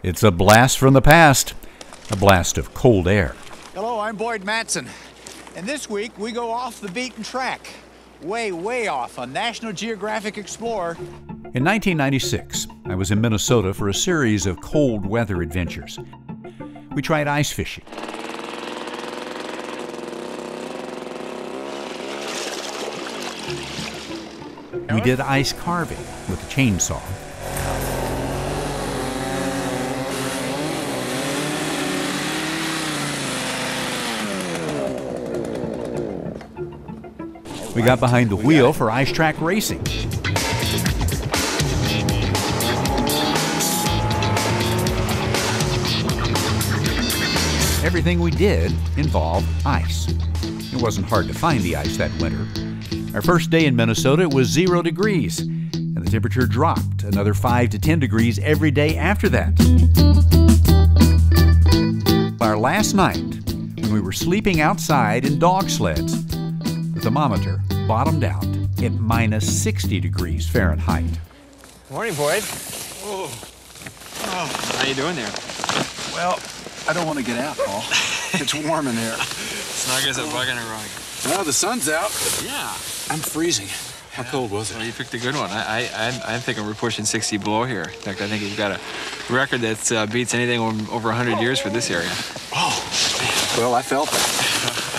It's a blast from the past, a blast of cold air. Hello, I'm Matson, and this week we go off the beaten track, way off on National Geographic Explorer. In 1996, I was in Minnesota for a series of cold weather adventures. We tried ice fishing. We did ice carving with a chainsaw. We got behind the wheel for ice track racing. Everything we did involved ice. It wasn't hard to find the ice that winter. Our first day in Minnesota was 0 degrees, and the temperature dropped another 5 to 10 degrees every day after that. Our last night, when we were sleeping outside in dog sleds, the thermometer bottomed out at minus 60 degrees Fahrenheit. Morning, Boyd. Oh. How you doing there? Well, I don't want to get out, Paul. It's warm in here. Snug as a bug in a rug. Well, the sun's out. Yeah. I'm freezing. How cold was it? Well, you picked a good one. I'm thinking we're pushing 60 below here. In fact, I think we've got a record that beats anything over 100 years for this area. Oh, well, I felt that.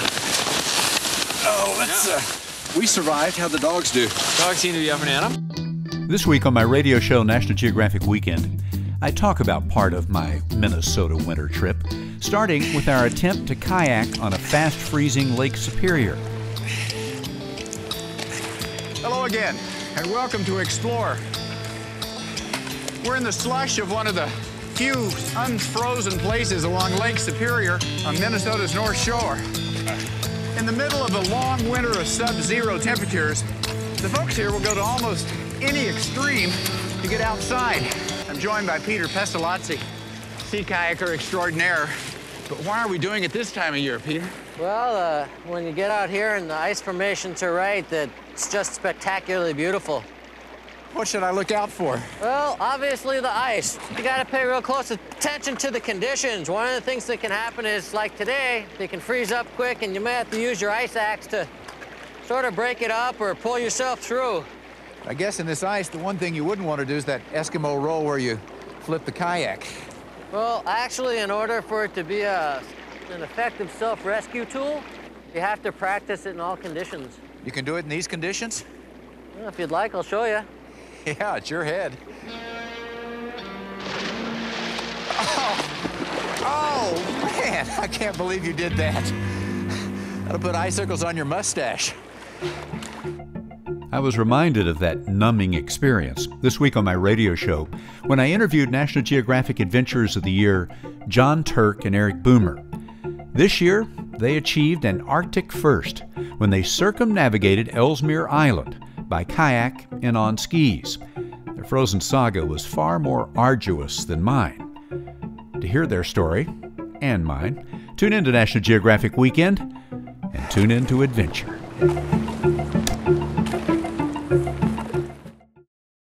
Oh, let's, we survived. How'd the dogs do? Dogs seem to be up and at 'em. This week on my radio show, National Geographic Weekend, I talk about part of my Minnesota winter trip, starting with our attempt to kayak on a fast-freezing Lake Superior. Hello again, and welcome to Explore. We're in the slush of one of the few unfrozen places along Lake Superior on Minnesota's North Shore. In the middle of a long winter of sub-zero temperatures, the folks here will go to almost any extreme to get outside. I'm joined by Peter Pestalozzi, sea kayaker extraordinaire. But why are we doing it this time of year, Peter? Well, when you get out here and the ice formations are right, it's just spectacularly beautiful. What should I look out for? Well, obviously the ice. You gotta pay real close attention to the conditions. One of the things that can happen is, like today, they can freeze up quick and you may have to use your ice axe to sort of break it up or pull yourself through. I guess in this ice, the one thing you wouldn't want to do is that Eskimo roll where you flip the kayak. Well, actually, in order for it to be an effective self-rescue tool, you have to practice it in all conditions. You can do it in these conditions? Well, if you'd like, I'll show you. Yeah, it's your head. Oh, man, I can't believe you did that. That'll put icicles on your mustache. I was reminded of that numbing experience this week on my radio show when I interviewed National Geographic Adventurers of the Year John Turk and Eric Boomer. This year, they achieved an Arctic first when they circumnavigated Ellesmere Island by kayak and on skis. Their frozen saga was far more arduous than mine. To hear their story, and mine, tune in to National Geographic Weekend and tune in to adventure.